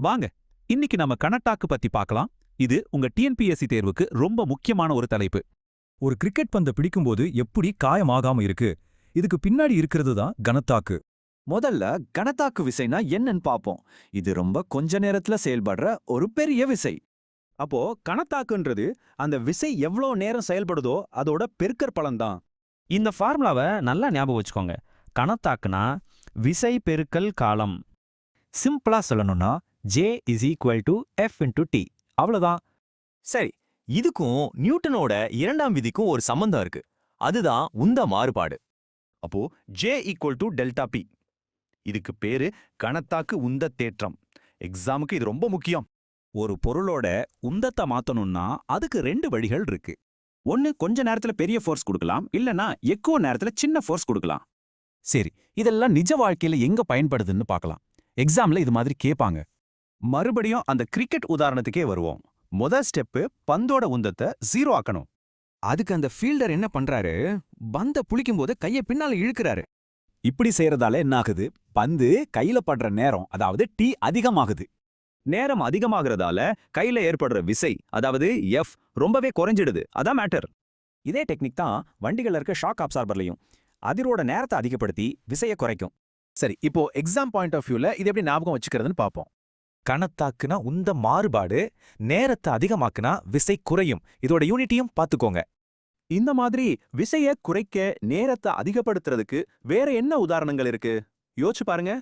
வாங்க இன்னைக்கு நம்ம கணத்தாக்கு பத்தி பார்க்கலாம். இது உங்க டிஎன்பிஎஸ்சி தேர்வுக்கு ரொம்ப முக்கியமான ஒரு தலைப்பு. ஒரு கிரிக்கெட் பந்தை பிடிக்கும்போது எப்படி காயமாகாம இருக்கு, இதுக்கு பின்னாடி இருக்கிறது தான் கணத்தாக்கு. முதல்ல கணத்தாக்கு விசைனா என்னன்னு பாப்போம். இது ரொம்ப கொஞ்ச நேரத்துல செயல்படுற ஒரு பெரிய விசை. அப்போ கணத்தாக்குன்றது அந்த விசை எவ்வளோ நேரம் செயல்படுதோ அதோட பெருக்கற் பலன்தான். இந்த ஃபார்முலாவை நல்லா ஞாபகம் வச்சுக்கோங்க. கணத்தாக்குனா விசை பெருக்கல் காலம். சிம்பிளா சொல்லணும்னா J is equal to F into T. அவ்வளவுதான். சரி, இதுக்கும் நியூட்டனோட இரண்டாம் விதிக்கும் ஒரு சம்பந்தம் இருக்கு. அதுதான் உந்த மாறுபாடு. அப்போ J equal to delta P. இதுக்கு பேரு கணத்தாக்கு உந்த தேற்றம். எக்ஸாமுக்கு இது ரொம்ப முக்கியம். ஒரு பொருளோட உந்தத்தை மாத்தணும்னா அதுக்கு 2 வழிகள் இருக்கு. ஒன்னு கொஞ்ச நேரத்துல பெரிய ஃபோர்ஸ் கொடுக்கலாம், இல்லனா எக்கோ நேரத்துல சின்ன ஃபோர்ஸ் கொடுக்கலாம். சரி, இதெல்லாம் நிஜ வாழ்க்கையில எங்க பயன்படுதுன்னு பார்க்கலாம். எக்ஸாம்ல இது மாதிரி கேட்பாங்க. மறுபடியும் அந்த கிரிக்கெட் உதாரணத்துக்கே வருவோம். முதல் ஸ்டெப்பு பந்தோட உந்தத்தை 0 ஆக்கணும். அதுக்கு அந்த ஃபீல்டர் என்ன பண்றாரு, பந்த புளிக்கும் போது கைய பின்னால இழுக்கிறாரு. இப்படி செய்யறதால என்ன ஆகுது? பந்து கையில படுற நேரம், அதாவது டி அதிகமாகுது. நேரம் அதிகமாகறதால கையில ஏற்படுற விசை, அதாவது எஃப் ரொம்பவே குறைஞ்சிடுது. அதான் மேட்டர். இதே டெக்னிக் தான் வண்டிகள்ல இருக்க ஷாக் அப்சார்பர்லையும். அதிரோட நேரத்தை அதிகப்படுத்தி விசையை குறைக்கும். சரி, இப்போ எக்ஸாம் பாயிண்ட் ஆஃப் வியூல இது எப்படி ஞாபகம் வச்சுக்கிறதுன்னு பார்ப்போம். கணத்தாக்குனா உந்த மாறுபாடு, நேரத்தை அதிகமாக்குனா விசை குறையும். இதோட யூனிட்டியும் பார்த்துக்கோங்க. இந்த மாதிரி விசையை குறைக்க நேரத்தை அதிகப்படுத்துறதுக்கு வேற என்ன உதாரணங்கள் இருக்கு? யோசிச்சு பாருங்க.